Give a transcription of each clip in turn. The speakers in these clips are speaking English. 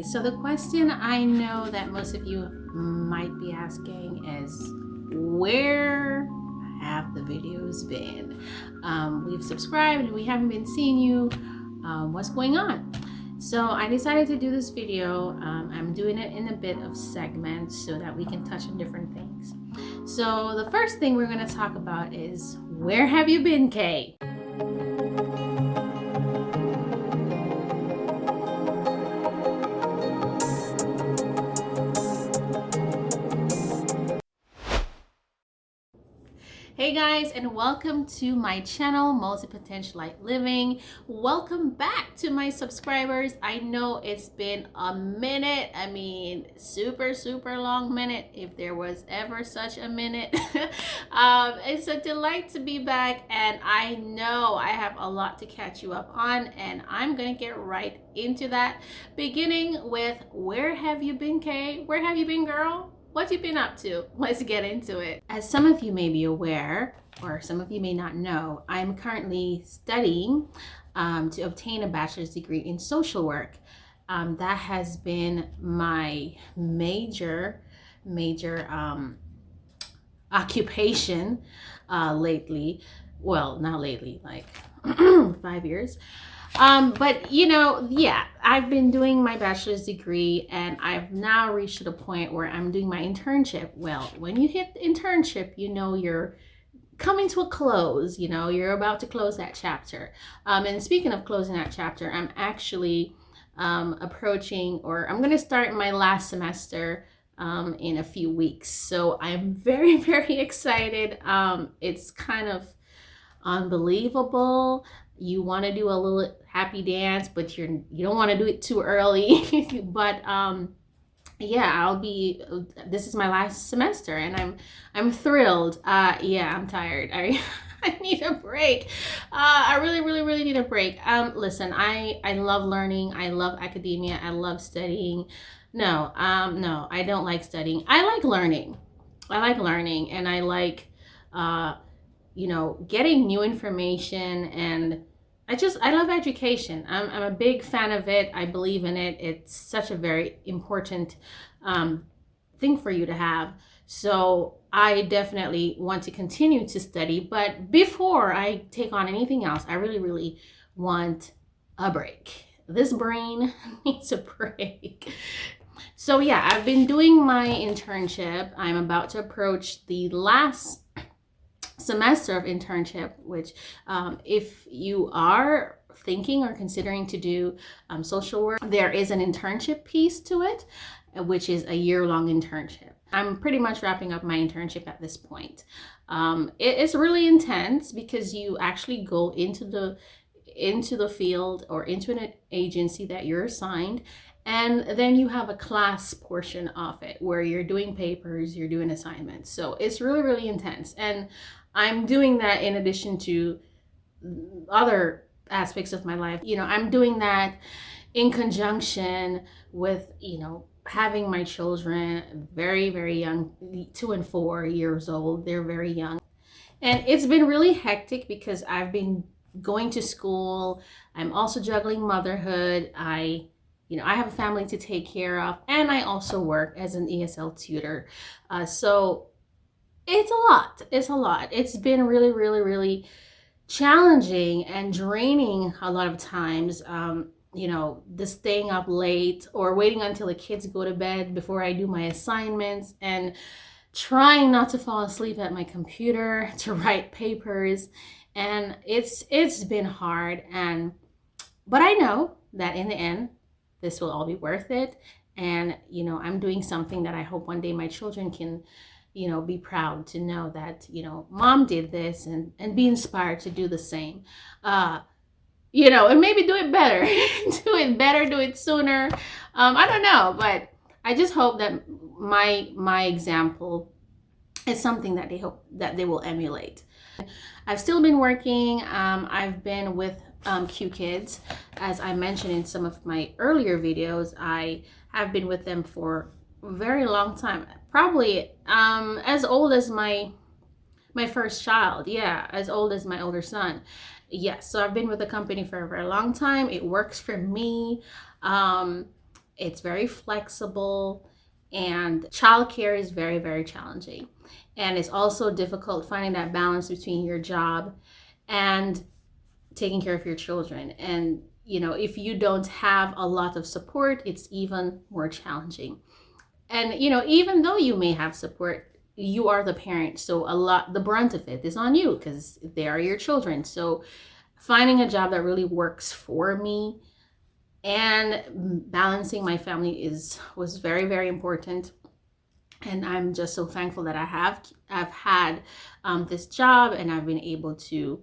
Okay, so the question I know that most of you might be asking is, where have the videos been? We've subscribed and we haven't been seeing you. What's going on? So I decided to do this video. I'm doing it in a bit of segments so that we can touch on different things. So the first thing we're going to talk about is, where have you been, Kay? Hey guys, and welcome to my channel, Multipotentialite Living. Welcome back to my subscribers. I know it's been a minute. I mean, super long minute, if there was ever such a minute. It's a delight to be back, and I know I have a lot to catch you up on, and I'm gonna get right into that, beginning with, where have you been, Kay? Where have you been, girl? What you been up to? Let's get into it. As some of you may be aware, or some of you may not know, I'm currently studying to obtain a bachelor's degree in social work. That has been my major occupation lately. Well, not lately, like 5 years. But you know, yeah, I've been doing my bachelor's degree and I've now reached to the point where I'm doing my internship. Well, when you hit the internship, you know you're coming to a close, you know, you're about to close that chapter. And speaking of closing that chapter, I'm actually approaching, or I'm going to start my last semester in a few weeks. So I'm very excited. It's kind of unbelievable. You want to do a little happy dance, but you don't want to do it too early. But yeah, this is my last semester and I'm thrilled. Yeah, I'm tired. I need a break. I really need a break. Listen, I love learning. I love academia. I love studying. No, I don't like studying. I like learning. And I like you know, getting new information, and I love education. I'm a big fan of it. I believe in it. It's such a very important thing for you to have. So I definitely want to continue to study. But before I take on anything else, I really want a break. This brain needs a break. So yeah, I've been doing my internship. I'm about to approach the last semester of internship, which if you are thinking or considering to do social work, there is an internship piece to it, which is a year-long internship. I'm pretty much wrapping up my internship at this point. It is really intense because you actually go into the field or into an agency that you're assigned, and then you have a class portion of it where you're doing papers, you're doing assignments. So it's really intense, and I'm doing that in addition to other aspects of my life. You know, I'm doing that in conjunction with, you know, having my children very young, 2 and 4 years old. They're very young. And it's been really hectic because I've been going to school. I'm also juggling motherhood. I have a family to take care of, and I also work as an ESL tutor. So it's a lot. It's been really challenging and draining a lot of times. You know, the staying up late or waiting until the kids go to bed before I do my assignments, and trying not to fall asleep at my computer to write papers. And it's been hard, but I know that in the end, this will all be worth it. And, you know, I'm doing something that I hope one day my children can, you know, be proud to know that, you know, mom did this, and be inspired to do the same. You know, and maybe do it better. Do it sooner. I don't know, but I just hope that my example is something that they hope that they will emulate. I've still been working. I've been with Q Kids. As I mentioned in some of my earlier videos, I have been with them for a very long time, probably as old as my first child. Yeah, as old as my older son. Yes, so I've been with the company for a very long time. It works for me. It's very flexible, and childcare is very, very challenging. And it's also difficult finding that balance between your job and taking care of your children. And, you know, if you don't have a lot of support, it's even more challenging. And, you know, even though you may have support, you are the parent. So the brunt of it is on you because they are your children. So finding a job that really works for me and balancing my family was very, very important. And I'm just so thankful that I've had this job, and I've been able to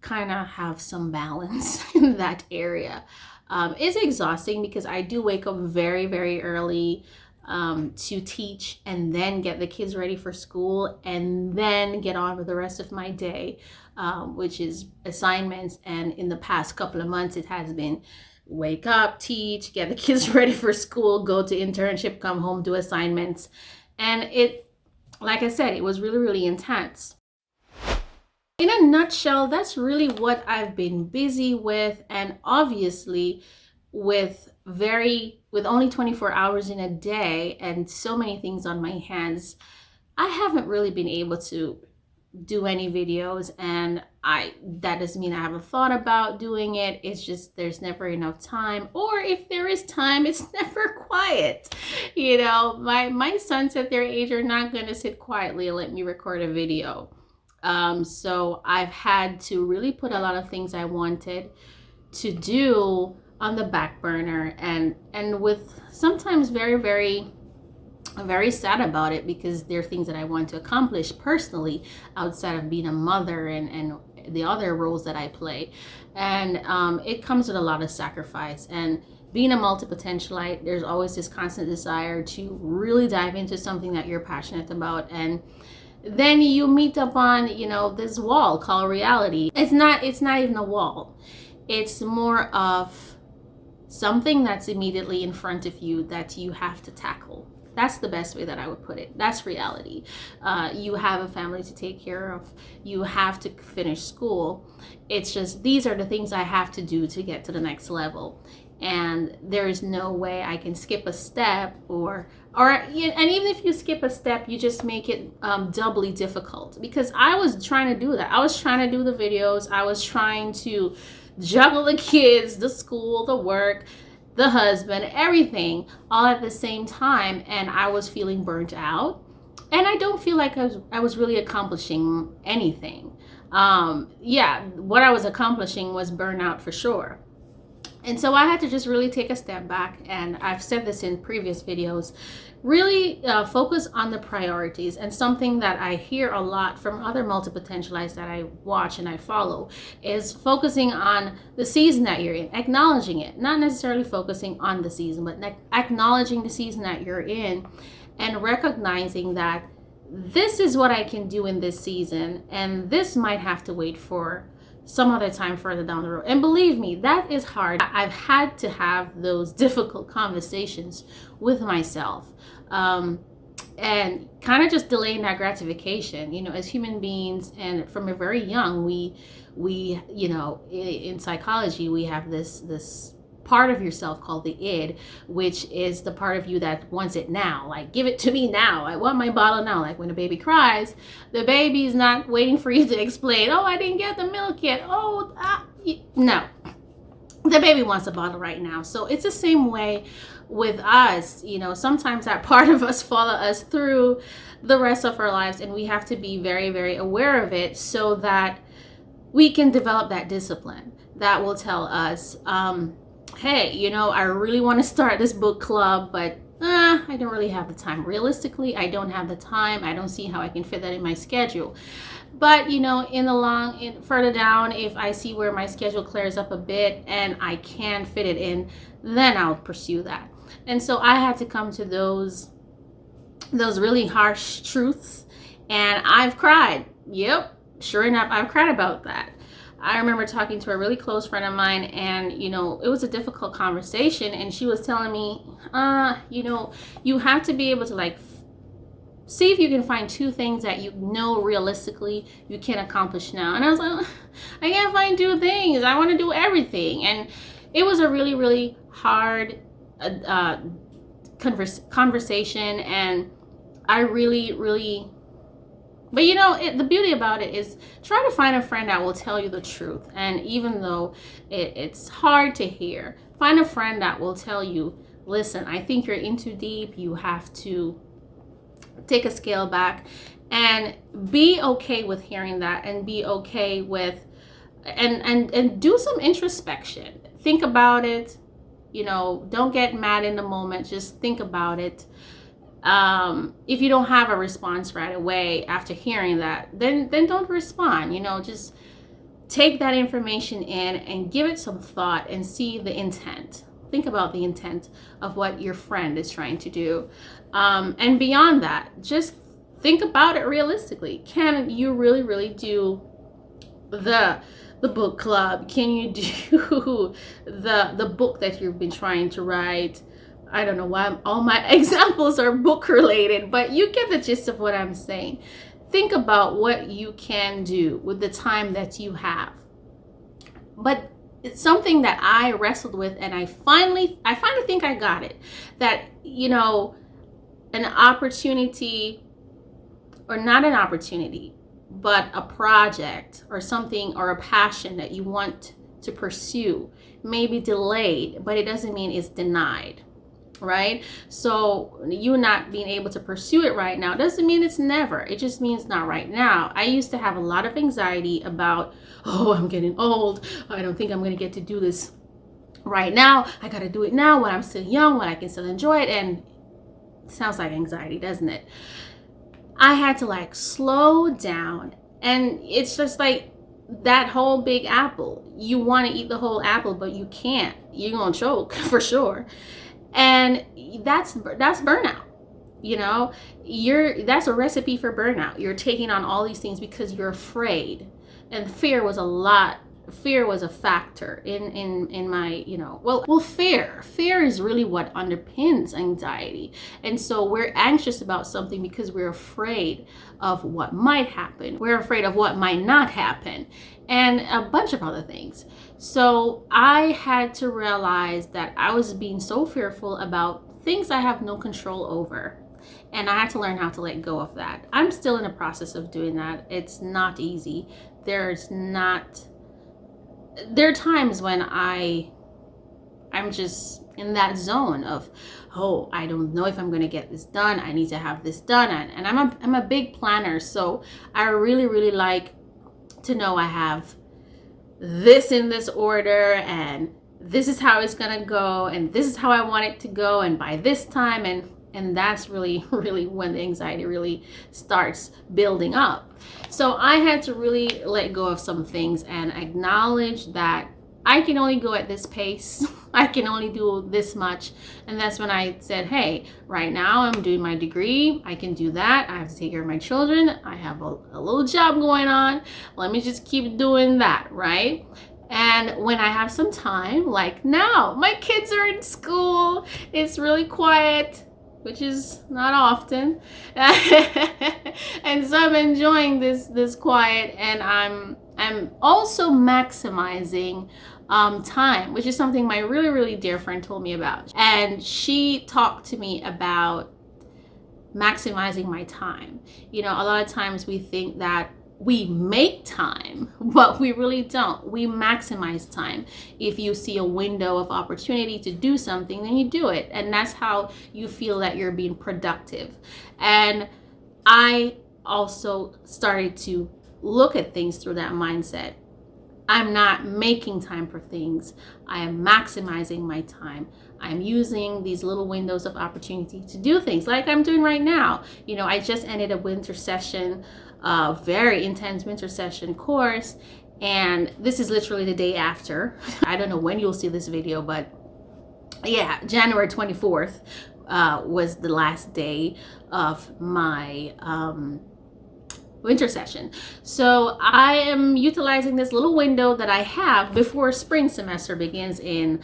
kind of have some balance in that area. It's exhausting because I do wake up very, very early to teach, and then get the kids ready for school, and then get on with the rest of my day, which is assignments. And in the past couple of months, it has been wake up, teach, get the kids ready for school, go to internship, come home, do assignments. And it, like I said, it was really, really intense. In a nutshell, that's really what I've been busy with. And obviously with only 24 hours in a day and so many things on my hands, I haven't really been able to do any videos. And that doesn't mean I haven't thought about doing it. It's just there's never enough time, or if there is time, it's never quiet. You know, my sons at their age are not going to sit quietly and let me record a video. So I've had to really put a lot of things I wanted to do on the back burner, and with sometimes very, very, very sad about it, because there are things that I want to accomplish personally outside of being a mother and the other roles that I play. And it comes with a lot of sacrifice. And being a multipotentialite, there's always this constant desire to really dive into something that you're passionate about, and then you meet up on, you know, this wall called reality. It's not even a wall. It's more of something that's immediately in front of you that you have to tackle. That's the best way that I would put it. That's reality. You have a family to take care of. You have to finish school. It's just, these are the things I have to do to get to the next level. And there is no way I can skip a step, and even if you skip a step, you just make it doubly difficult, because I was trying to do that. I was trying to do the videos. I was trying to juggle the kids, the school, the work, the husband, everything all at the same time. And I was feeling burnt out. And I don't feel like I was really accomplishing anything. What I was accomplishing was burnout for sure. And so I had to just really take a step back, and I've said this in previous videos, really focus on the priorities. And something that I hear a lot from other multipotentialites that I watch and I follow is focusing on the season that you're in, acknowledging it, not necessarily focusing on the season, but acknowledging the season that you're in, and recognizing that this is what I can do in this season, and this might have to wait for some other time further down the road. And believe me, that is hard. I've had to have those difficult conversations with myself, and kind of just delaying that gratification. You know, as human beings, and from a very young, we you know, in psychology, we have this part of yourself called the id, which is the part of you that wants it now. Like, give it to me now. I want my bottle now. Like when a baby cries, the baby's not waiting for you to explain, oh, I didn't get the milk yet. Oh, no. The baby wants a bottle right now. So it's the same way with us. You know, sometimes that part of us follow us through the rest of our lives, and we have to be very, very aware of it so that we can develop that discipline that will tell us, hey, you know, I really want to start this book club, but I don't really have the time. Realistically, I don't have the time. I don't see how I can fit that in my schedule. But, you know, further down, if I see where my schedule clears up a bit and I can fit it in, then I'll pursue that. And so I had to come to those really harsh truths, and I've cried. Yep, sure enough, I've cried about that. I remember talking to a really close friend of mine, and, you know, it was a difficult conversation, and she was telling me, you know, you have to be able to, like, see if you can find 2 things that you know realistically you can accomplish now. And I was like, I can't find 2 things. I want to do everything. And it was a really, really hard conversation, and I really. But you know, the beauty about it is try to find a friend that will tell you the truth. And even though it's hard to hear, find a friend that will tell you, listen, I think you're in too deep. You have to take a scale back, and be okay with hearing that, and be okay with, and do some introspection. Think about it. You know, don't get mad in the moment. Just think about it. If you don't have a response right away after hearing that, then don't respond. You know, just take that information in and give it some thought and see the intent. Think about the intent of what your friend is trying to do. And beyond that, just think about it realistically. Can you really do the book club? Can you do the book that you've been trying to write? I don't know why all my examples are book related, but you get the gist of what I'm saying. Think about what you can do with the time that you have. But it's something that I wrestled with, and I finally think I got it. That, you know, an opportunity, or not an opportunity, but a project or something, or a passion that you want to pursue may be delayed, but it doesn't mean it's denied. Right? So you not being able to pursue it right now doesn't mean it's never. It just means not right now. I used to have a lot of anxiety about, oh, I'm getting old. I don't think I'm going to get to do this right now. I got to do it now when I'm still young, when I can still enjoy it. And it sounds like anxiety, doesn't it? I had to like slow down. And it's just like that whole big apple. You want to eat the whole apple, but you can't. You're going to choke for sure. And that's burnout. You know, that's a recipe for burnout. You're taking on all these things because you're afraid, and fear was a factor in my, you know, well, fear is really what underpins anxiety. And so we're anxious about something because we're afraid of what might happen. We're afraid of what might not happen, and a bunch of other things. So I had to realize that I was being so fearful about things I have no control over. And I had to learn how to let go of that. I'm still in the process of doing that. It's not easy. There are times when I'm just in that zone of, oh, I don't know if I'm going to get this done. I need to have this done. And I'm a big planner. So I really like to know I have this in this order, and this is how it's going to go, and this is how I want it to go, and by this time, and that's really when the anxiety really starts building up. So I had to really let go of some things and acknowledge that I can only go at this pace. I can only do this much. And that's when I said, hey, right now I'm doing my degree. I can do that. I have to take care of my children. I have a little job going on. Let me just keep doing that, right? And when I have some time, like now, my kids are in school. It's really quiet, which is not often. And so I'm enjoying this quiet, and I'm also maximizing time, which is something my really dear friend told me about. And she talked to me about maximizing my time. You know, a lot of times we think that we make time, but we really don't. We maximize time. If you see a window of opportunity to do something, then you do it. And that's how you feel that you're being productive. And I also started to look at things through that mindset. I'm not making time for things. I am maximizing my time. I'm using these little windows of opportunity to do things like I'm doing right now. You know, I just ended a winter session, a very intense winter session course, and this is literally the day after. I don't know when you'll see this video, but yeah, January 24th was the last day of my winter session. So I am utilizing this little window that I have before spring semester begins in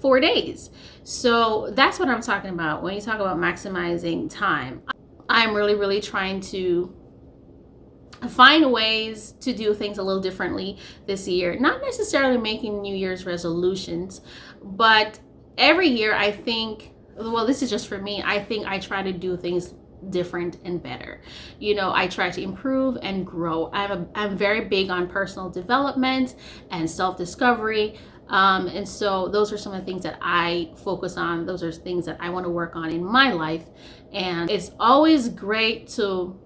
4 days. So that's what I'm talking about when you talk about maximizing time. I'm really trying to find ways to do things a little differently this year. Not necessarily making New Year's resolutions, but every year I think, well, this is just for me, I think I try to do things different and better. You know, I try to improve and grow. I'm very big on personal development and self-discovery. And so those are some of the things that I focus on. Those are things that I want to work on in my life. And it's always great to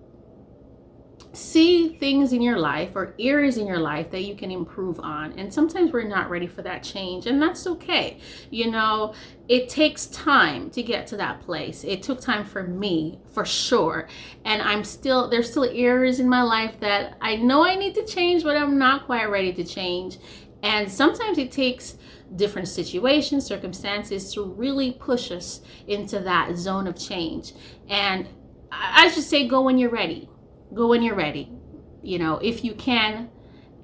see things in your life or areas in your life that you can improve on. And sometimes we're not ready for that change, and that's okay. You know, it takes time to get to that place. It took time for me, for sure. And there's still areas in my life that I know I need to change, but I'm not quite ready to change. And sometimes it takes different situations, circumstances to really push us into that zone of change. And I should say, go when you're ready. Go when you're ready. You know, if you can,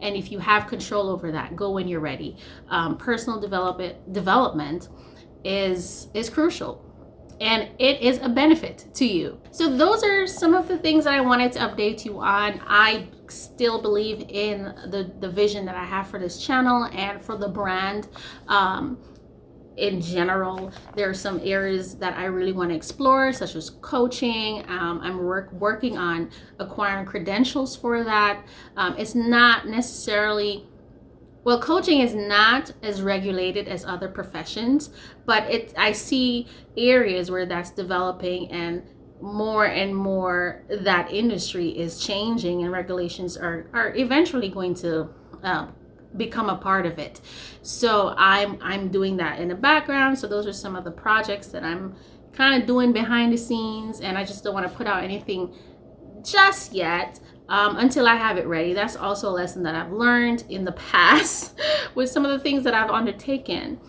and if you have control over that, go when you're ready. Personal development is crucial, and it is a benefit to you. So those are some of the things that I wanted to update you on. I still believe in the vision that I have for this channel and for the brand. In general, there are some areas that I really want to explore, such as coaching. I'm working on acquiring credentials for that. It's not necessarily, well, coaching is not as regulated as other professions, but I see areas where that's developing, and more that industry is changing, and regulations are eventually going to become a part of it. So I'm doing that in the background. So those are some of the projects that I'm kind of doing behind the scenes, and I just don't want to put out anything just yet until I have it ready. That's also a lesson that I've learned in the past with some of the things that I've undertaken.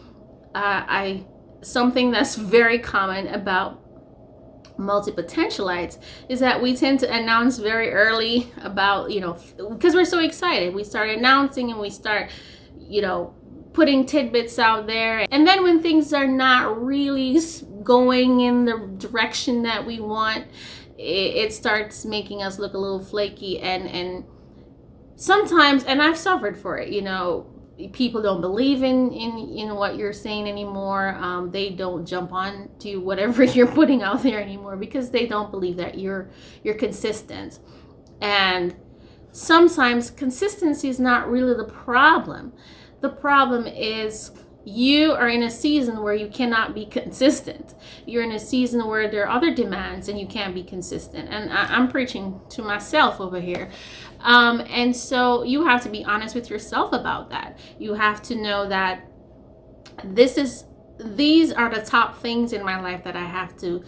Something that's very common about multipotentialites is that we tend to announce very early about, you know, because we're so excited. We start announcing and we start, you know, putting tidbits out there. And then when things are not really going in the direction that we want, it starts making us look a little flaky. And sometimes, and I've suffered for it, you know, people don't believe in what you're saying anymore. They don't jump on to whatever you're putting out there anymore because they don't believe that you're consistent. And sometimes consistency is not really the problem. The problem is you are in a season where you cannot be consistent. You're in a season where there are other demands and you can't be consistent. And I'm preaching to myself over here. And so you have to be honest with yourself about that. You have to know that these are the top things in my life that I have to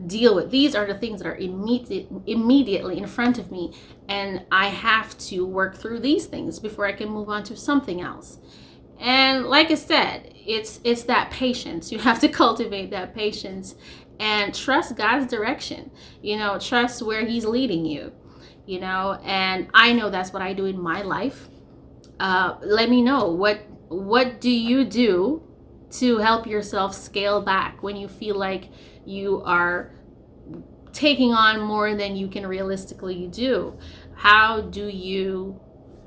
deal with. These are the things that are immediately in front of me, and I have to work through these things before I can move on to something else. And like I said, it's that patience. You have to cultivate that patience and trust God's direction. You know, trust where He's leading you. You know, and I know that's what I do in my life. Let me know, what do you do to help yourself scale back when you feel like you are taking on more than you can realistically do? How do you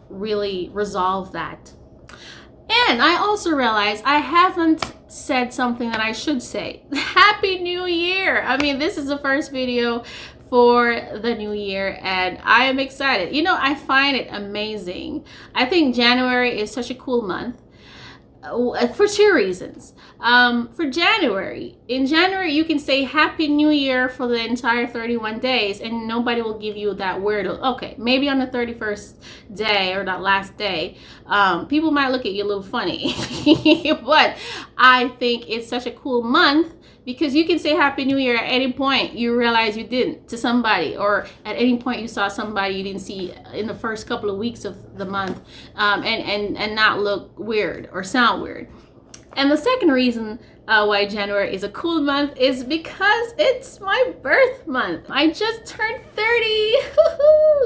really resolve that? And I also realized I haven't said something that I should say. Happy New Year! I mean, this is the first video for the new year, and I am excited. You know, I find it amazing. I think January is such a cool month for two reasons. In January, you can say Happy New Year for the entire 31 days and nobody will give you that weird, okay, maybe on the 31st day or that last day, people might look at you a little funny. But I think it's such a cool month because you can say Happy New Year at any point you realize you didn't to somebody, or at any point you saw somebody you didn't see in the first couple of weeks of the month, and not look weird or sound weird. And the second reason why January is a cool month is because it's my birth month. I just turned 30.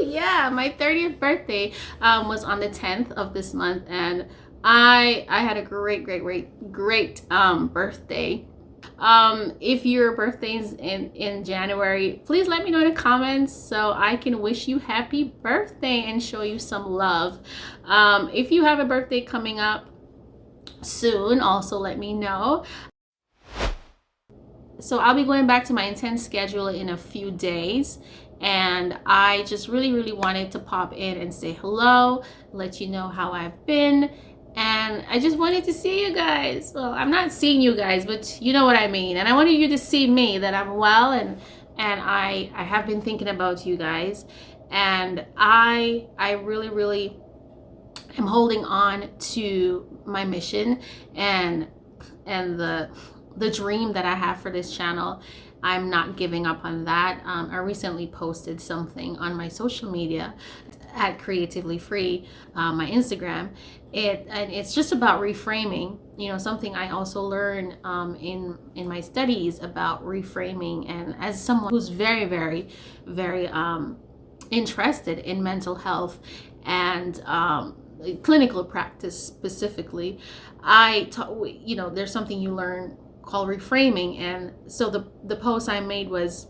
Yeah, my 30th birthday was on the 10th of this month, and I had a great birthday. If your birthday is in January, please let me know in the comments so I can wish you happy birthday and show you some love. If you have a birthday coming up soon, also let me know. So I'll be going back to my intense schedule in a few days. And I just really wanted to pop in and say hello, let you know how I've been. And I just wanted to see you guys. Well, I'm not seeing you guys, but you know what I mean. And I wanted you to see me, that I'm well, and I have been thinking about you guys. And I really am holding on to my mission and the dream that I have for this channel. I'm not giving up on that. I recently posted something on my social media at Creatively Free, my Instagram. It's just about reframing, you know, something I also learned in my studies about reframing. And as someone who's very interested in mental health and clinical practice specifically, you know, there's something you learn called reframing. And so the post I made was,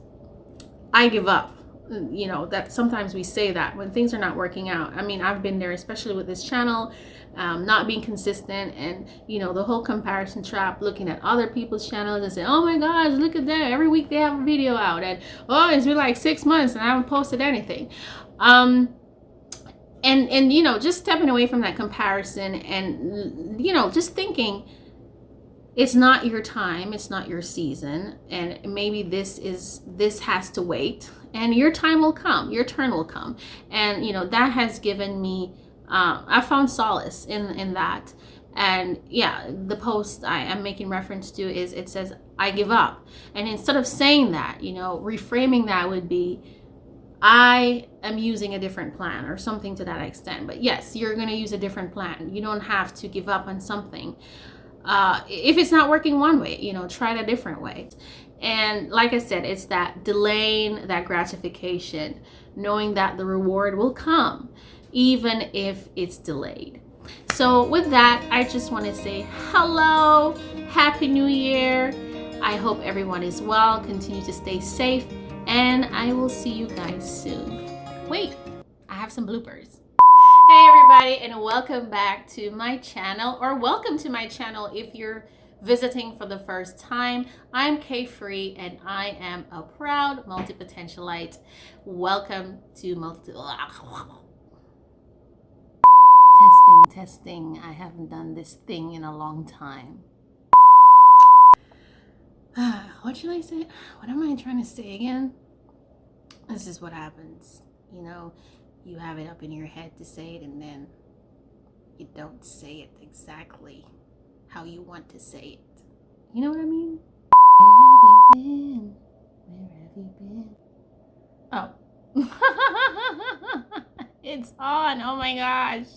I give up. You know, that sometimes we say that when things are not working out. I mean, I've been there, especially with this channel, not being consistent, and you know, the whole comparison trap, looking at other people's channels and saying, oh my gosh, look at that, every week they have a video out, and oh, it's been like 6 months and I haven't posted anything. And you know, just stepping away from that comparison, and you know, just thinking, it's not your time, it's not your season, and maybe this has to wait, and your time will come, your turn will come. And you know, that has given me I found solace in that. And yeah, the post I am making reference to is, it says, I give up. And instead of saying that, you know, reframing that would be, I am using a different plan, or something to that extent. But yes, you're going to use a different plan. You don't have to give up on something. If it's not working one way, you know, try it a different way. And like I said, it's that delaying that gratification, knowing that the reward will come, even if it's delayed. So with that, I just want to say hello, Happy New Year. I hope everyone is well, continue to stay safe, and I will see you guys soon. Wait, I have some bloopers. Hey everybody, and welcome back to my channel, or welcome to my channel if you're visiting for the first time. I'm Kfree, and I am a proud multipotentialite. Welcome to testing. I haven't done this thing in a long time. What should I say? What am I trying to say again? This is what happens, you know. You have it up in your head to say it, and then you don't say it exactly how you want to say it. You know what I mean? Where have you been? Where have you been? Oh. It's on. Oh my gosh.